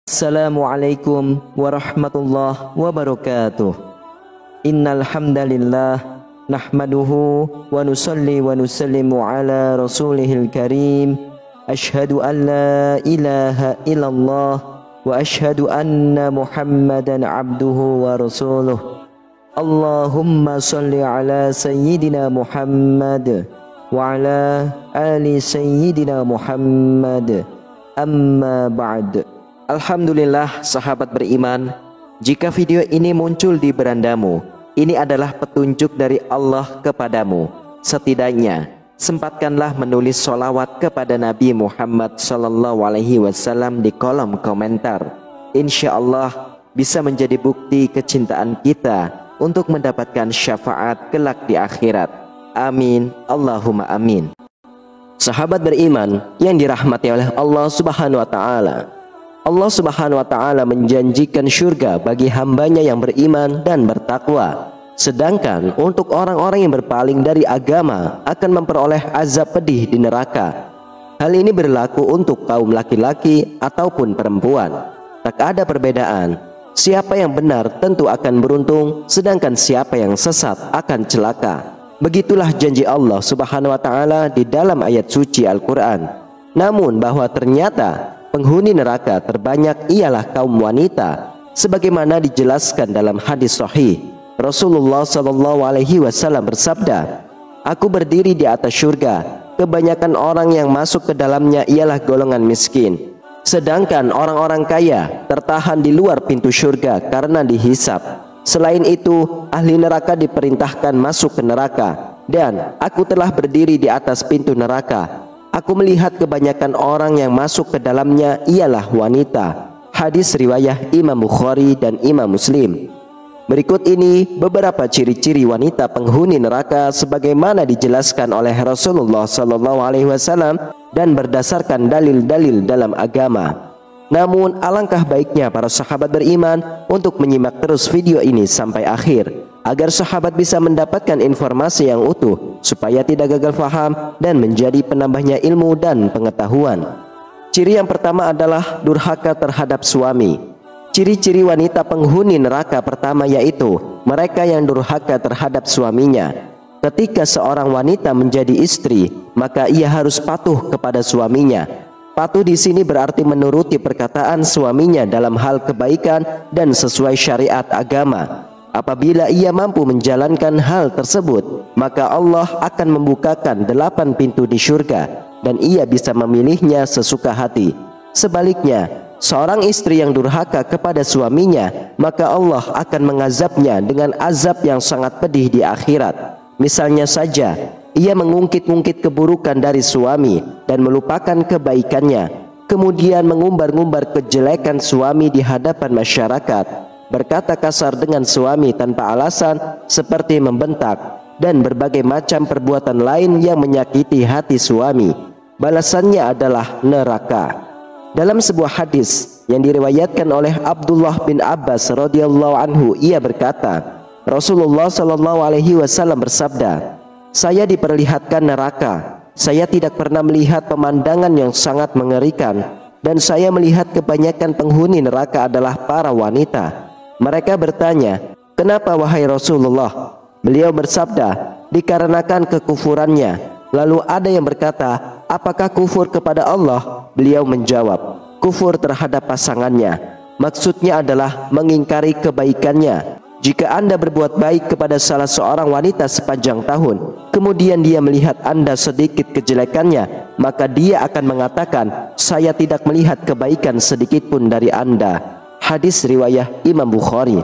Assalamualaikum warahmatullahi wabarakatuh. Innal hamdalillah nahmaduhu wa nusalli wa nusallimu ala rasulihil karim. Ashhadu an la ilaha illallah wa ashhadu anna Muhammadan abduhu wa rasuluh. Allahumma salli ala sayyidina Muhammad wa ala ali sayyidina Muhammad. Amma ba'd. Alhamdulillah sahabat beriman, jika video ini muncul di berandamu, ini adalah petunjuk dari Allah kepadamu. Setidaknya sempatkanlah menulis sholawat kepada Nabi Muhammad SAW di kolom komentar. Insya Allah bisa menjadi bukti kecintaan kita untuk mendapatkan syafaat kelak di akhirat. Amin, Allahumma amin. Sahabat beriman yang dirahmati oleh Allah Subhanahu wa Ta'ala, Allah Subhanahu wa Ta'ala menjanjikan surga bagi hambanya yang beriman dan bertakwa. Sedangkan untuk orang-orang yang berpaling dari agama akan memperoleh azab pedih di neraka. Hal ini berlaku untuk kaum laki-laki ataupun perempuan. Tak ada perbedaan. Siapa yang benar tentu akan beruntung, sedangkan siapa yang sesat akan celaka. Begitulah janji Allah Subhanahu wa Ta'ala di dalam ayat suci Al-Quran. Namun bahwa ternyata penghuni neraka terbanyak ialah kaum wanita, sebagaimana dijelaskan dalam hadis sahih. Rasulullah SAW bersabda, "Aku berdiri di atas surga, kebanyakan orang yang masuk ke dalamnya ialah golongan miskin. Sedangkan orang-orang kaya tertahan di luar pintu surga karena dihisap. Selain itu, ahli neraka diperintahkan masuk ke neraka, dan aku telah berdiri di atas pintu neraka. Aku melihat kebanyakan orang yang masuk ke dalamnya ialah wanita." Hadis riwayah Imam Bukhari dan Imam Muslim. Berikut ini beberapa ciri-ciri wanita penghuni neraka sebagaimana dijelaskan oleh Rasulullah SAW dan berdasarkan dalil-dalil dalam agama. Namun alangkah baiknya para sahabat beriman untuk menyimak terus video ini sampai akhir, agar sahabat bisa mendapatkan informasi yang utuh, supaya tidak gagal faham dan menjadi penambahnya ilmu dan pengetahuan. Ciri yang pertama adalah durhaka terhadap suami. Ciri-ciri wanita penghuni neraka pertama yaitu mereka yang durhaka terhadap suaminya. Ketika seorang wanita menjadi istri, maka ia harus patuh kepada suaminya. Patuh di sini berarti menuruti perkataan suaminya dalam hal kebaikan dan sesuai syariat agama. Apabila ia mampu menjalankan hal tersebut, maka Allah akan membukakan 8 pintu di surga dan ia bisa memilihnya sesuka hati. Sebaliknya, seorang istri yang durhaka kepada suaminya, maka Allah akan mengazabnya dengan azab yang sangat pedih di akhirat. Misalnya saja, ia mengungkit-ungkit keburukan dari suami dan melupakan kebaikannya, kemudian mengumbar-ngumbar kejelekan suami di hadapan masyarakat, berkata kasar dengan suami tanpa alasan seperti membentak, dan berbagai macam perbuatan lain yang menyakiti hati suami. Balasannya adalah neraka. Dalam sebuah hadis yang diriwayatkan oleh Abdullah bin Abbas radhiyallahu anhu, ia berkata, Rasulullah SAW bersabda, "Saya diperlihatkan neraka. Saya tidak pernah melihat pemandangan yang sangat mengerikan, dan saya melihat kebanyakan penghuni neraka adalah para wanita." Mereka bertanya, "Kenapa wahai Rasulullah?" Beliau bersabda, "Dikarenakan kekufurannya." Lalu ada yang berkata, "Apakah kufur kepada Allah?" Beliau menjawab, "Kufur terhadap pasangannya." Maksudnya adalah mengingkari kebaikannya. Jika Anda berbuat baik kepada salah seorang wanita sepanjang tahun, kemudian dia melihat Anda sedikit kejelekannya, maka dia akan mengatakan, "Saya tidak melihat kebaikan sedikit pun dari Anda." Hadis riwayah Imam Bukhari.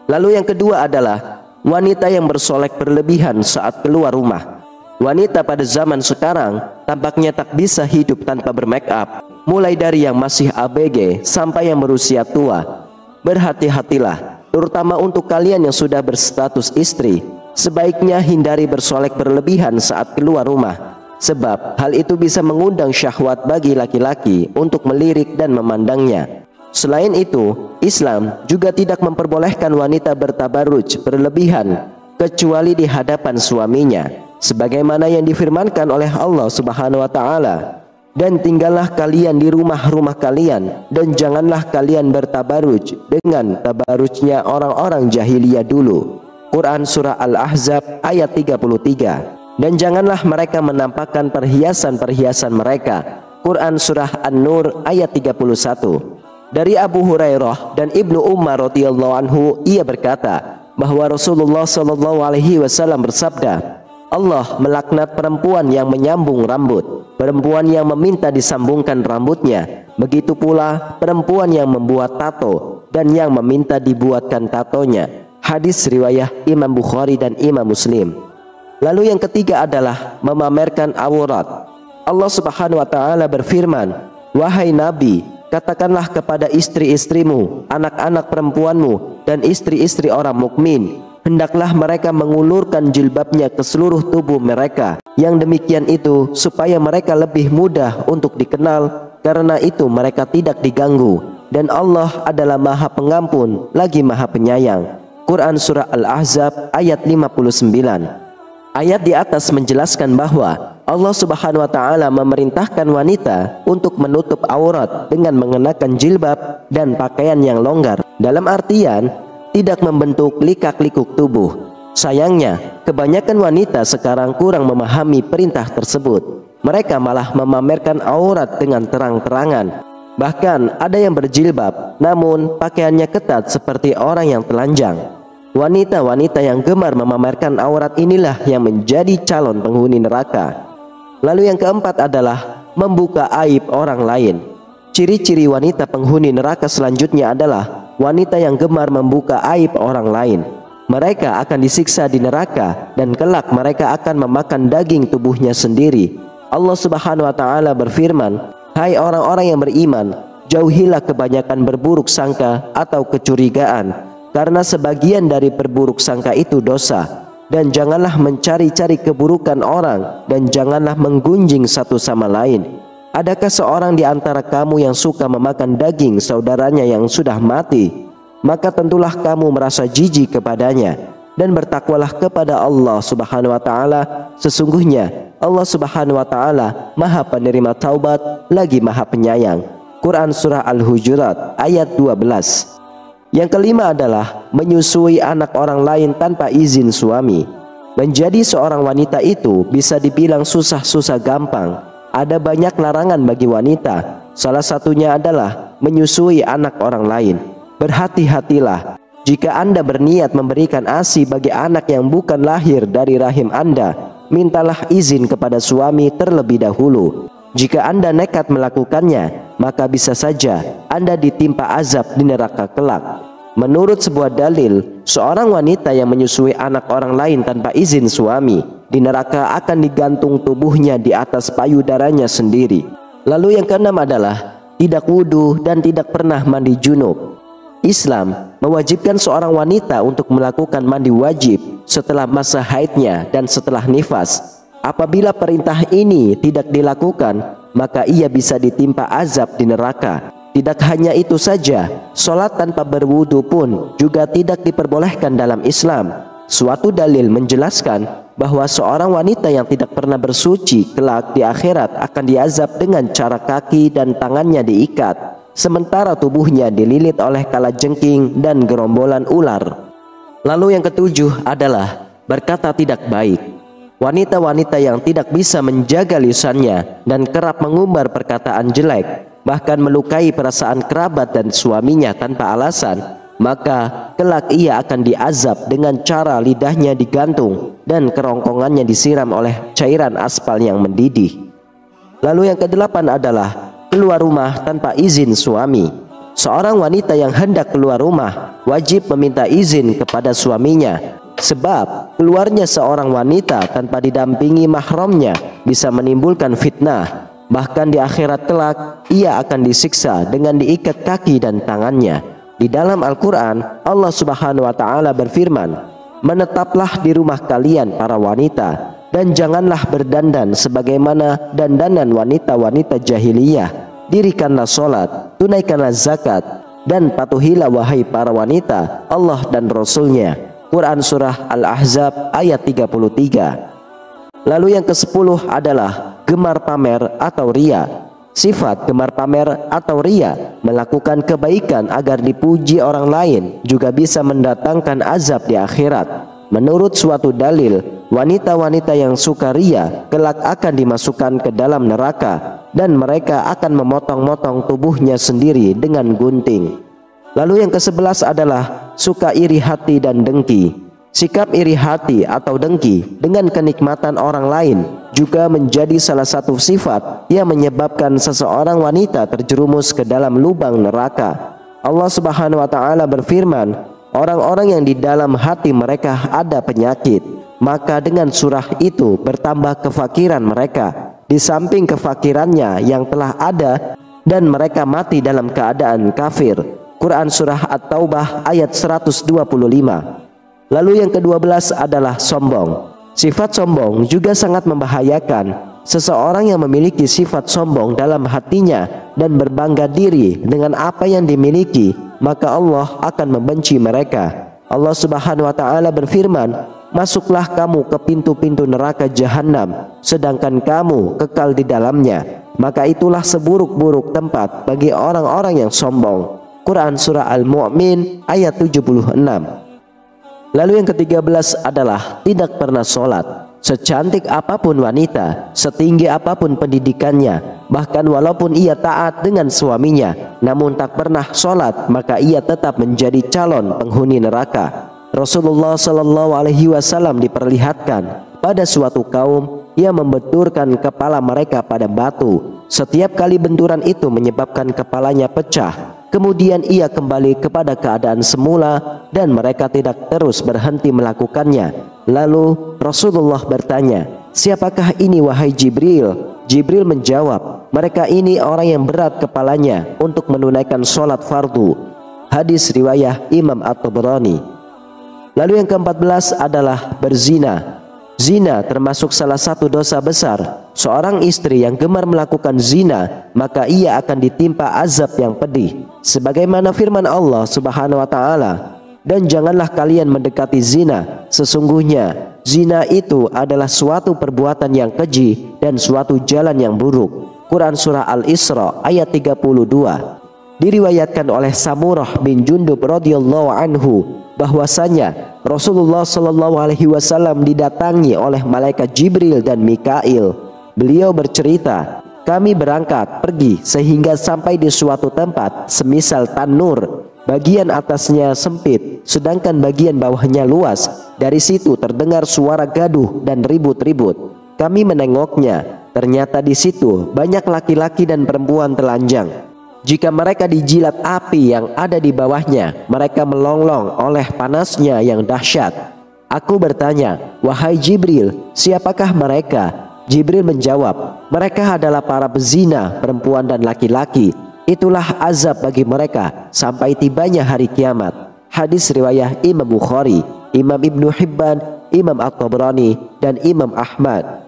Lalu yang kedua adalah wanita yang bersolek berlebihan saat keluar rumah. Wanita pada zaman sekarang tampaknya tak bisa hidup tanpa bermake up, mulai dari yang masih ABG sampai yang berusia tua. Berhati-hatilah, terutama untuk kalian yang sudah berstatus istri. Sebaiknya hindari bersolek berlebihan saat keluar rumah, sebab hal itu bisa mengundang syahwat bagi laki-laki untuk melirik dan memandangnya. Selain itu, Islam juga tidak memperbolehkan wanita bertabarruj berlebihan kecuali di hadapan suaminya, sebagaimana yang difirmankan oleh Allah Subhanahu wa Ta'ala, Dan tinggallah kalian di rumah-rumah kalian, dan janganlah kalian bertabaruj dengan tabarujnya orang-orang jahiliyah dulu. Quran Surah Al-Ahzab ayat 33. Dan janganlah mereka menampakkan perhiasan-perhiasan mereka. Quran Surah An-Nur ayat 31. Dari Abu Hurairah dan Ibnu Umar radhiyallahu anhu, ia berkata bahwa Rasulullah sallallahu alaihi wasallam bersabda, Allah melaknat perempuan yang menyambung rambut, perempuan yang meminta disambungkan rambutnya, begitu pula perempuan yang membuat tato dan yang meminta dibuatkan tatonya. Hadis riwayat Imam Bukhari dan Imam Muslim. Lalu yang ketiga adalah memamerkan aurat. Allah Subhanahu wa taala berfirman, "Wahai Nabi, katakanlah kepada istri-istrimu, anak-anak perempuanmu, dan istri-istri orang mukmin, hendaklah mereka mengulurkan jilbabnya ke seluruh tubuh mereka. Yang demikian itu supaya mereka lebih mudah untuk dikenal, karena itu mereka tidak diganggu. Dan Allah adalah Maha Pengampun lagi Maha Penyayang." Quran Surah Al-Ahzab ayat 59. Ayat di atas menjelaskan bahwa Allah Subhanahu wa taala memerintahkan wanita untuk menutup aurat dengan mengenakan jilbab dan pakaian yang longgar, dalam artian tidak membentuk likak-likuk tubuh. Sayangnya, kebanyakan wanita sekarang kurang memahami perintah tersebut. Mereka malah memamerkan aurat dengan terang-terangan. Bahkan ada yang berjilbab namun pakaiannya ketat seperti orang yang telanjang. Wanita-wanita yang gemar memamerkan aurat inilah yang menjadi calon penghuni neraka. Lalu yang keempat adalah membuka aib orang lain. Ciri-ciri wanita penghuni neraka selanjutnya adalah wanita yang gemar membuka aib orang lain. Mereka akan disiksa di neraka dan kelak mereka akan memakan daging tubuhnya sendiri. Allah Subhanahu wa taala berfirman, "Hai orang-orang yang beriman, jauhilah kebanyakan berburuk sangka atau kecurigaan, karena sebagian dari berburuk sangka itu dosa. Dan janganlah mencari-cari keburukan orang, dan janganlah menggunjing satu sama lain. Adakah seorang di antara kamu yang suka memakan daging saudaranya yang sudah mati? Maka tentulah kamu merasa jijik kepadanya, dan bertakwalah kepada Allah Subhanahu wa taala. Sesungguhnya Allah Subhanahu wa taala Maha Penerima taubat lagi Maha Penyayang." Quran Surah Al-Hujurat ayat 12. Yang kelima adalah menyusui anak orang lain tanpa izin suami. Menjadi seorang wanita itu bisa dibilang susah-susah gampang. Ada banyak larangan bagi wanita. Salah satunya adalah menyusui anak orang lain. Berhati-hatilah jika Anda berniat memberikan ASI bagi anak yang bukan lahir dari rahim Anda. Mintalah izin kepada suami terlebih dahulu. Jika Anda nekat melakukannya, maka bisa saja Anda ditimpa azab di neraka kelak. Menurut sebuah dalil, seorang wanita yang menyusui anak orang lain tanpa izin suami di neraka akan digantung tubuhnya di atas payudaranya sendiri. Lalu yang keenam adalah tidak wudhu dan tidak pernah mandi junub. Islam mewajibkan seorang wanita untuk melakukan mandi wajib setelah masa haidnya dan setelah nifas. Apabila perintah ini tidak dilakukan, maka ia bisa ditimpa azab di neraka. Tidak hanya itu saja, sholat tanpa berwudu pun juga tidak diperbolehkan dalam Islam. Suatu dalil menjelaskan bahwa seorang wanita yang tidak pernah bersuci kelak di akhirat akan diazab dengan cara kaki dan tangannya diikat, sementara tubuhnya dililit oleh kalajengking dan gerombolan ular. Lalu yang ketujuh adalah berkata tidak baik. Wanita-wanita yang tidak bisa menjaga lisannya dan kerap mengumbar perkataan jelek, bahkan melukai perasaan kerabat dan suaminya tanpa alasan, maka kelak ia akan diazab dengan cara lidahnya digantung dan kerongkongannya disiram oleh cairan aspal yang mendidih. Lalu yang kedelapan adalah keluar rumah tanpa izin suami. Seorang wanita yang hendak keluar rumah wajib meminta izin kepada suaminya, sebab keluarnya seorang wanita tanpa didampingi mahramnya bisa menimbulkan fitnah. Bahkan di akhirat kelak ia akan disiksa dengan diikat kaki dan tangannya. Di dalam Al-Quran Allah Subhanahu wa ta'ala berfirman, "Menetaplah di rumah kalian para wanita, dan janganlah berdandan sebagaimana dandanan wanita-wanita jahiliyah. Dirikanlah sholat, tunaikanlah zakat, dan patuhilah wahai para wanita Allah dan Rasulnya." Quran Surah Al-Ahzab ayat 33. Lalu yang ke-10 adalah gemar pamer atau riya. Sifat gemar pamer atau riya, melakukan kebaikan agar dipuji orang lain, juga bisa mendatangkan azab di akhirat. Menurut suatu dalil, wanita-wanita yang suka riya kelak akan dimasukkan ke dalam neraka, dan mereka akan memotong-motong tubuhnya sendiri dengan gunting. Lalu yang ke-11 adalah suka iri hati dan dengki. Sikap iri hati atau dengki dengan kenikmatan orang lain juga menjadi salah satu sifat yang menyebabkan seseorang wanita terjerumus ke dalam lubang neraka. Allah Subhanahu wa taala berfirman, orang-orang yang di dalam hati mereka ada penyakit, maka dengan surah itu bertambah kefakiran mereka, di samping kefakirannya yang telah ada, dan mereka mati dalam keadaan kafir. Quran Surah At-Taubah ayat 125. Lalu yang ke-12 adalah sombong. Sifat sombong juga sangat membahayakan. Seseorang yang memiliki sifat sombong dalam hatinya dan berbangga diri dengan apa yang dimiliki, maka Allah akan membenci mereka. Allah Subhanahu wa taala berfirman, "Masuklah kamu ke pintu-pintu neraka jahanam, sedangkan kamu kekal di dalamnya. Maka itulah seburuk-buruk tempat bagi orang-orang yang sombong." Quran Surah Al-Mu'min ayat 76. Lalu yang ke-13 adalah tidak pernah sholat. Secantik apapun wanita, setinggi apapun pendidikannya, bahkan walaupun ia taat dengan suaminya, namun tak pernah sholat, maka ia tetap menjadi calon penghuni neraka. Rasulullah SAW diperlihatkan pada suatu kaum yang membenturkan kepala mereka pada batu. Setiap kali benturan itu menyebabkan kepalanya pecah. Kemudian ia kembali kepada keadaan semula dan mereka tidak terus berhenti melakukannya. Lalu Rasulullah bertanya, "Siapakah ini wahai Jibril?" Jibril menjawab, "Mereka ini orang yang berat kepalanya untuk menunaikan sholat fardu." Hadis riwayah Imam At-Tabrani. Lalu yang ke-14 adalah berzina. Zina termasuk salah satu dosa besar. Seorang istri yang gemar melakukan zina, maka ia akan ditimpa azab yang pedih. Sebagaimana firman Allah Subhanahu wa taala, "Dan janganlah kalian mendekati zina. Sesungguhnya zina itu adalah suatu perbuatan yang keji dan suatu jalan yang buruk." Quran Surah Al-Isra ayat 32. Diriwayatkan oleh Samurah bin Jundub radhiyallahu anhu bahwasanya Rasulullah SAW didatangi oleh malaikat Jibril dan Mikail. Beliau bercerita, "Kami berangkat pergi sehingga sampai di suatu tempat semisal tanur. Bagian atasnya sempit, sedangkan bagian bawahnya luas. Dari situ terdengar suara gaduh dan ribut-ribut. Kami menengoknya. Ternyata di situ banyak laki-laki dan perempuan telanjang. Jika mereka dijilat api yang ada di bawahnya, mereka melonglong oleh panasnya yang dahsyat. Aku bertanya, 'Wahai Jibril, siapakah mereka?' Jibril menjawab, 'Mereka adalah para pezina, perempuan dan laki-laki. Itulah azab bagi mereka sampai tibanya hari kiamat.' Hadis riwayah Imam Bukhari, Imam Ibnu Hibban, Imam At-Tabrani, dan Imam Ahmad.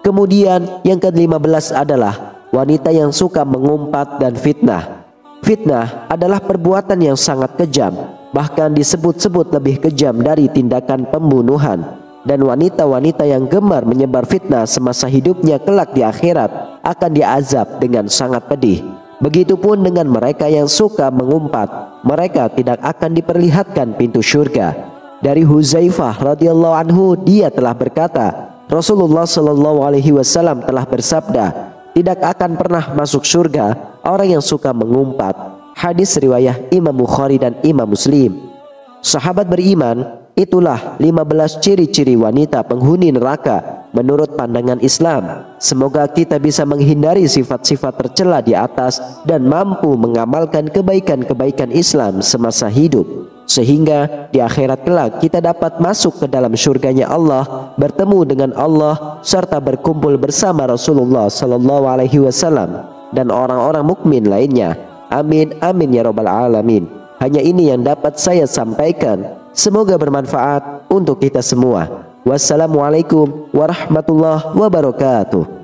Kemudian yang ke-15 adalah wanita yang suka mengumpat dan fitnah. Fitnah adalah perbuatan yang sangat kejam, bahkan disebut-sebut lebih kejam dari tindakan pembunuhan. Dan wanita-wanita yang gemar menyebar fitnah semasa hidupnya kelak di akhirat akan diazab dengan sangat pedih. Begitupun dengan mereka yang suka mengumpat, mereka tidak akan diperlihatkan pintu surga. Dari Huzaifah radhiyallahu anhu, dia telah berkata, Rasulullah SAW telah bersabda, "Tidak akan pernah masuk surga orang yang suka mengumpat." Hadis riwayah Imam Bukhari dan Imam Muslim. Sahabat beriman, itulah 15 ciri-ciri wanita penghuni neraka menurut pandangan Islam. Semoga kita bisa menghindari sifat-sifat tercela di atas dan mampu mengamalkan kebaikan-kebaikan Islam semasa hidup, sehingga di akhirat kelak kita dapat masuk ke dalam surganya Allah, bertemu dengan Allah, serta berkumpul bersama Rasulullah SAW dan orang-orang mukmin lainnya. Amin amin ya rabbal alamin. Hanya ini yang dapat saya sampaikan. Semoga bermanfaat untuk kita semua. Wassalamualaikum warahmatullahi wabarakatuh.